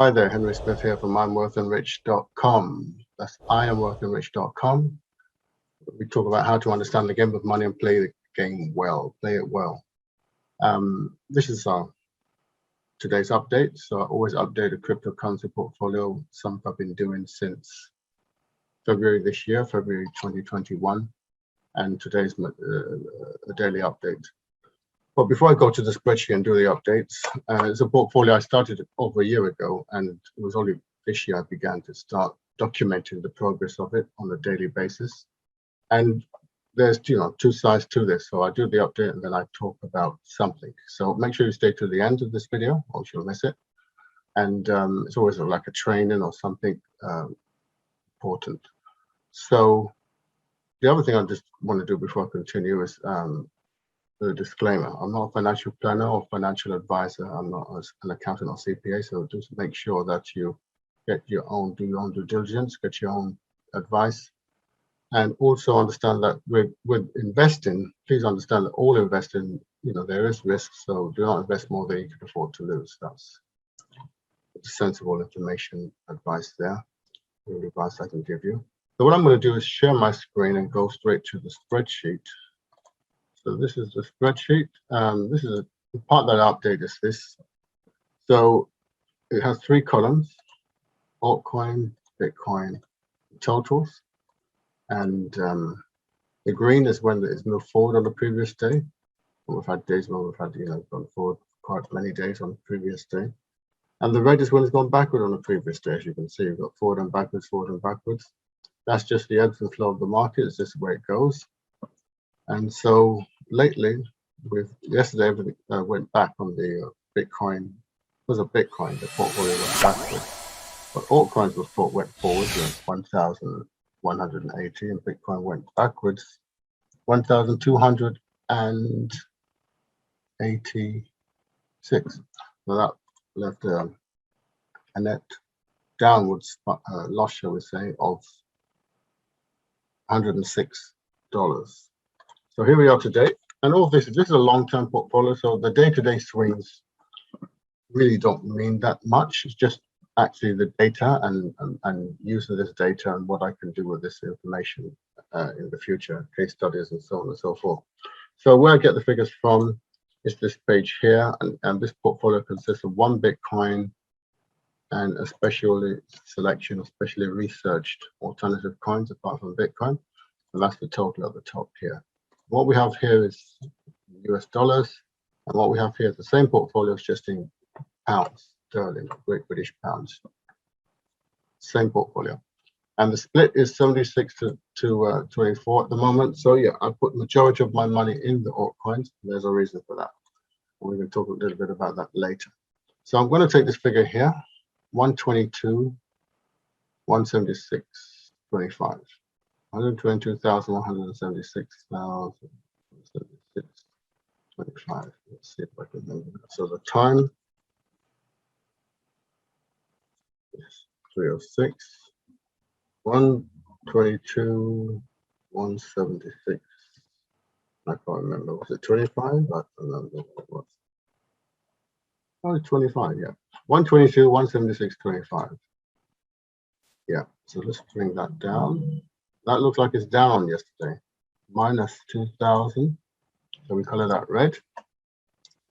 Hi there, Henry Smith here from IamWealthyandRich.com. That's IamWealthyandRich.com. We talk about how to understand the game of money and play the game well, play it well. This is today's update. So I always update a cryptocurrency portfolio, something I've been doing since February this year, February 2021. And today's a daily update. But before I go to the spreadsheet and do the updates, it's a portfolio I started over a year ago, and it was only this year I began to start documenting the progress of it on a daily basis. And there's two sides to this. So I do the update and then I talk about something. So make sure you stay to the end of this video or you'll miss it. And it's always like a training or something important. So the other thing I just want to do before I continue is a disclaimer. I'm not a financial planner or financial advisor. I'm not an accountant or CPA. So just make sure that you do your own due diligence, get your own advice, and also understand that with investing, please understand that all investing, there is risk. So do not invest more than you can afford to lose. That's sensible information, advice there, the advice I can give you. So what I'm going to do is share my screen and go straight to the spreadsheet. So this is the spreadsheet. This is the part that I update is this. So it has 3 columns: altcoin, Bitcoin, totals. And the green is when it's moved forward on the previous day. We've had days when we've had, gone forward quite many days on the previous day. And the red is when it's gone backward on the previous day. As you can see, we've got forward and backwards. That's just the ebbs and flow of the market. It's just the way it goes. And so lately, yesterday, everything went back on the Bitcoin. Because of Bitcoin, the portfolio went backward. But altcoins went forward, 1,180, and Bitcoin went backwards, 1,286. So that left a net downwards loss, shall we say, of $106. So here we are today, and all of this is a long-term portfolio, so the day-to-day swings really don't mean that much. It's just actually the data and using this data and what I can do with this information in the future, case studies and so on and so forth. So where I get the figures from is this page here, and this portfolio consists of 1 Bitcoin and a selection of specially researched alternative coins apart from Bitcoin, and that's the total at the top here. What we have here is US dollars, and what we have here is the same portfolio, is just in pounds, sterling, Great British pounds. Same portfolio. And the split is 76 to 24 at the moment. So yeah, I put the majority of my money in the altcoins. There's a reason for that. We're going to talk a little bit about that later. So I'm going to take this figure here, 122, 176.25. 122,176,076.25. Let's see if I can remember that. So the time is 3:06. 122, 176. I can't remember. Was it 25? I don't remember what it was. Oh, 25, yeah. 122, 176.25. Yeah, so let's bring that down. That looks like it's down on yesterday. Minus 2,000. So we color that red.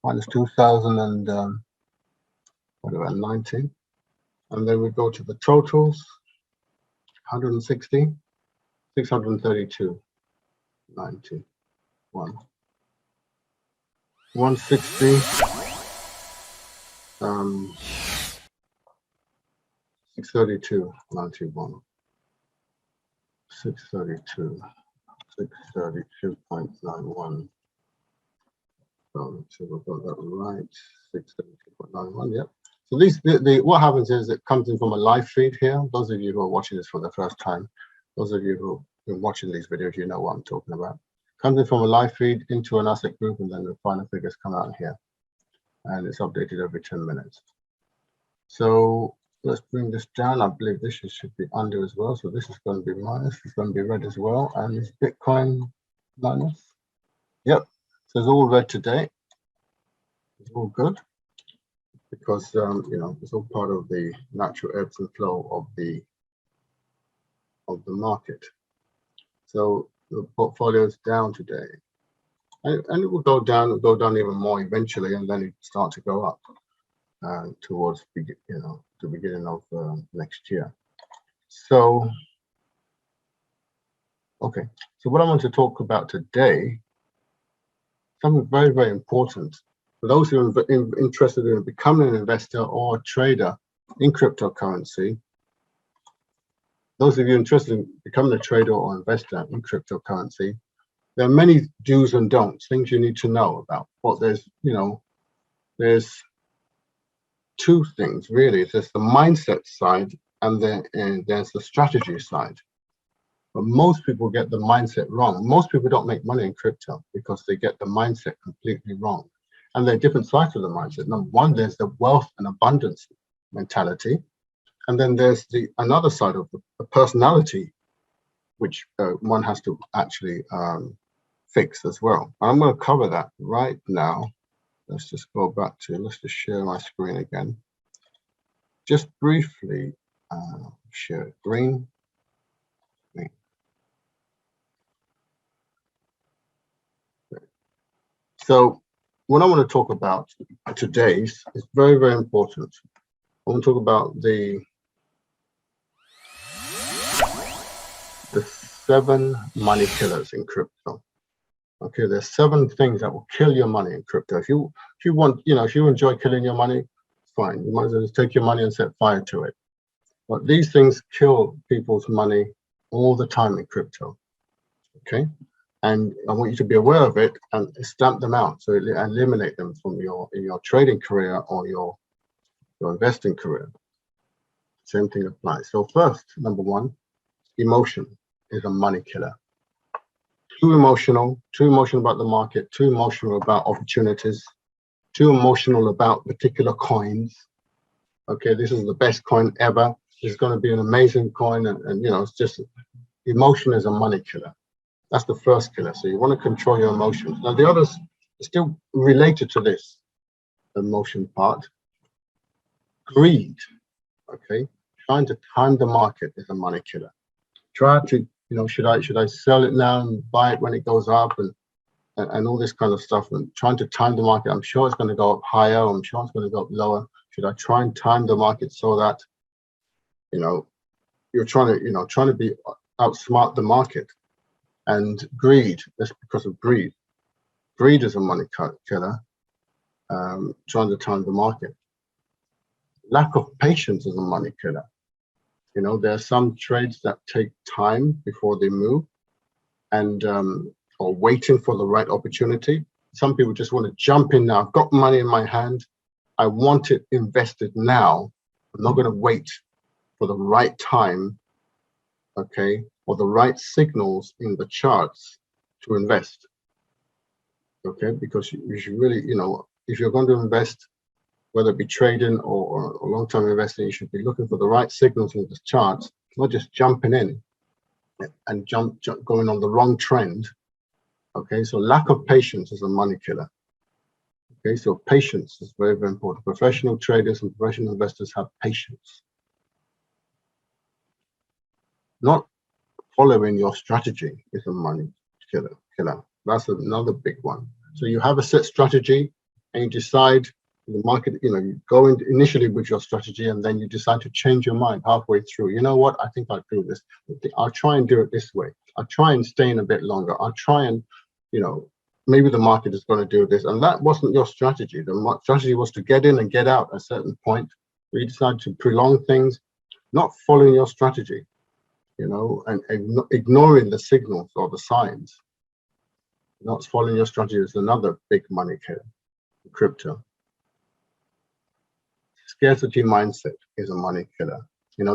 Minus 2,019. And then we go to the totals. 160, 632, 91. 160, 632, 91. 632, 632.91. So we've got that right. 632.91. Yep. So what happens is it comes in from a live feed here. Those of you who are watching this for the first time, those of you who have been watching these videos, you know what I'm talking about. Comes in from a live feed into an asset group, and then the final figures come out here. And it's updated every 10 minutes. So let's bring this down. I believe this should be under as well. So this is going to be minus. It's going to be red as well. And it's Bitcoin minus. Yep. So it's all red today. It's all good. because it's all part of the natural ebbs and flow of the market. So the portfolio is down today, and it will go down even more eventually, and then it start to go up towards the beginning of next year. So okay, so what I want to talk about today, something very, very important for those who are interested in becoming an investor or a trader in cryptocurrency. Those of you interested in becoming a trader or investor in cryptocurrency, there are many do's and don'ts, things you need to know about. But there's two things really. There's the mindset side, and there's the strategy side. But most people get the mindset wrong. Most people don't make money in crypto because they get the mindset completely wrong. And there are different sides of the mindset. Number one, there's the wealth and abundance mentality. And then there's another side of the personality, which one has to actually fix as well. And I'm going to cover that right now. Let's just go back to, let's just share my screen again. Just briefly share green. So what I want to talk about today is very, very important. I want to talk about the 7 money killers in crypto. Okay, there's 7 things that will kill your money in crypto. If you want, if you enjoy killing your money, fine. You might as well just take your money and set fire to it. But these things kill people's money all the time in crypto. Okay, and I want you to be aware of it and stamp them out, so eliminate them from your trading career or your investing career. Same thing applies. So first, number 1, emotion is a money killer. Too emotional about the market, too emotional about opportunities, too emotional about particular coins. Okay, this is the best coin ever. It's going to be an amazing coin, and it's just, emotion is a money killer. That's the first killer. So you want to control your emotions. Now the others are still related to this emotion part. Greed, okay, trying to time the market is a money killer. Try to, should I sell it now and buy it when it goes up, and all this kind of stuff, and trying to time the market. I'm sure it's going to go up higher, I'm sure it's going to go up lower. Should I try and time the market so that you're trying to be outsmart the market? And greed, that's because of greed. Greed is a money killer, trying to time the market. Lack of patience is a money killer. There are some trades that take time before they move, and or waiting for the right opportunity. Some people just want to jump in now. I've got money in my hand. I want it invested now. I'm not going to wait for the right time, okay, or the right signals in the charts to invest. Okay, because you should really, if you're going to invest, whether it be trading or long-term investing, you should be looking for the right signals in the charts, not just jumping in and going on the wrong trend. Okay, so lack of patience is a money killer. Okay, so patience is very, very important. Professional traders and professional investors have patience. Not following your strategy is a money killer. That's another big one. So you have a set strategy, and you decide the market, you go in initially with your strategy, and then you decide to change your mind halfway through. You know what? I think I'll do this. I'll try and do it this way. I'll try and stay in a bit longer. I'll try and, maybe the market is going to do this. And that wasn't your strategy. The strategy was to get in and get out at a certain point. You decide to prolong things, not following your strategy, and ignoring the signals or the signs. Not following your strategy is another big money killer in crypto. Scarcity mindset is a money killer.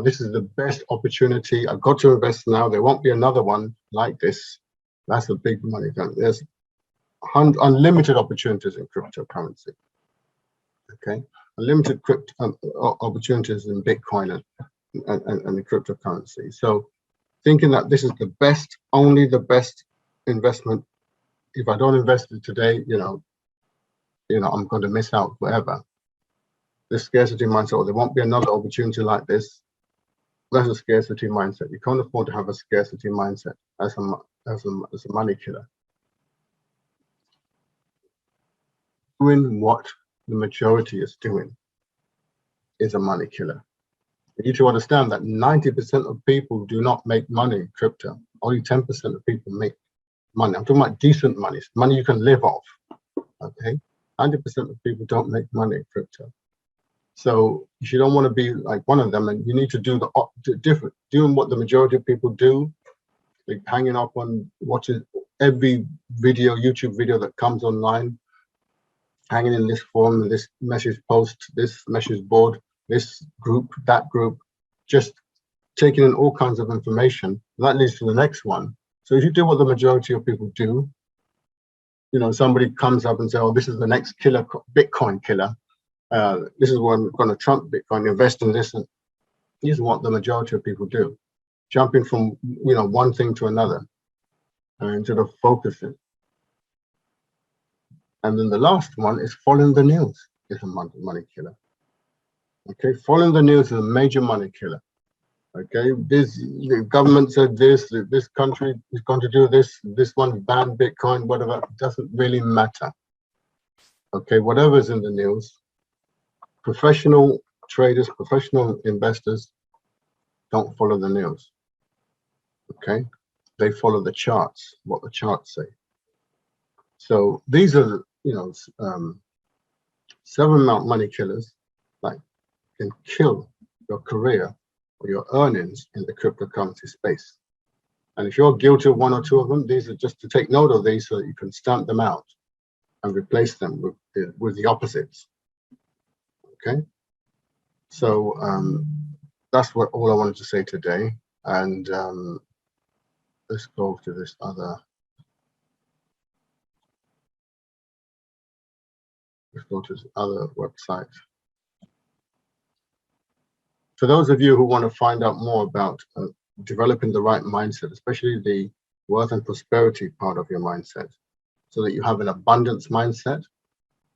This is the best opportunity. I've got to invest now. There won't be another one like this. That's a big money killer. There's unlimited opportunities in cryptocurrency. Okay, unlimited opportunities in Bitcoin and the cryptocurrency. So thinking that this is the best, only the best investment. If I don't invest it today, I'm going to miss out forever. this scarcity mindset, or there won't be another opportunity like this. That's a scarcity mindset. You can't afford to have a scarcity mindset as a money killer. Doing what the majority is doing is a money killer. You need to understand that 90% of people do not make money in crypto. Only 10% of people make money. I'm talking about decent money, money you can live off. Okay, 90% of people don't make money in crypto. So if you don't want to be like one of them, and you need to do the different, doing what the majority of people do, like hanging up on watching every video, YouTube video that comes online, hanging in this forum, this message post, this message board, this group, that group, just taking in all kinds of information. That leads to the next one. So if you do what the majority of people do, you know, somebody comes up and say, oh, this is the next killer, Bitcoin killer. This is when we're going to trump Bitcoin, invest in this. And this is what the majority of people do. Jumping from, you know, one thing to another instead of focusing. And then the last one is following the news is a money killer. Okay, following the news is a major money killer. Okay, the government said this country is going to do this, this one banned Bitcoin, whatever, it doesn't really matter. Okay, whatever's in the news, professional traders, professional investors don't follow the news. Okay, they follow the charts, what the charts say. So these are, you know, seven money killers that can kill your career or your earnings in the cryptocurrency space. And if you're guilty of one or two of them, these are just to take note of these so that you can stamp them out and replace them with the opposites. Okay, so that's all I wanted to say today. And let's go to this other. Let's go to this other website. For those of you who want to find out more about developing the right mindset, especially the wealth and prosperity part of your mindset, so that you have an abundance mindset,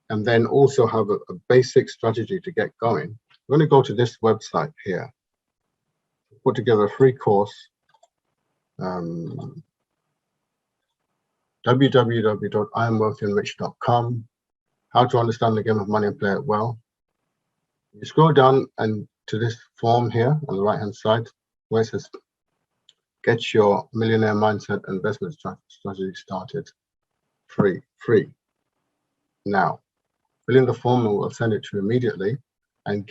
and then also have a basic strategy to get going, I'm going to go to this website here. Put together a free course, www.IamWealthyandRich.com, how to understand the game of money and play it well. You scroll down and to this form here on the right hand side where it says get your millionaire mindset investment strategy started free now. Fill in the form and we'll send it to you immediately, and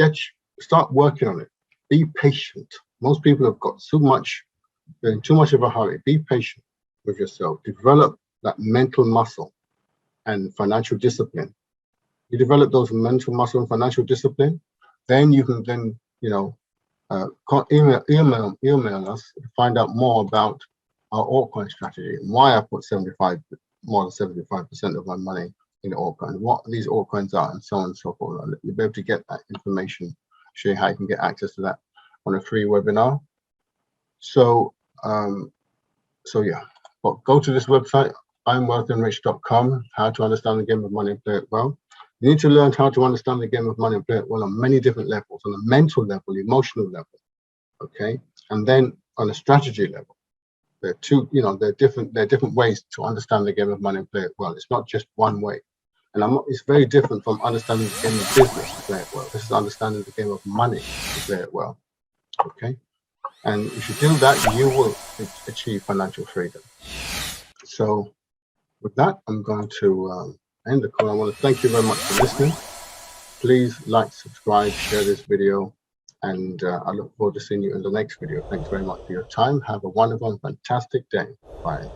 start working on it. Be patient. Most people have got they're in too much of a hurry. Be patient with yourself. Develop that mental muscle and financial discipline. You develop those mental muscle and financial discipline, then you can you know, email us to find out more about our altcoin strategy and why I put more than 75% of my money in altcoins, what these altcoins are, and so on and so forth. You'll be able to get that information, show you how you can get access to that on a free webinar. So, yeah, but go to this website, IamWealthyandRich.com, how to understand the game of money and play it well. You need to learn how to understand the game of money and play it well on many different levels, on a mental level, emotional level, okay, and then on a strategy level. There are two, you know, there are different ways to understand the game of money and play it well. It's not just one way, and it's very different from understanding the game of business to play it well. This is understanding the game of money to play it well, okay. And if you do that, you will achieve financial freedom. So with that, I'm going to end the call. I want to thank you very much for listening. Please like, subscribe, share this video, and I look forward to seeing you in the next video. Thanks very much for your time. Have a wonderful and fantastic day. Bye.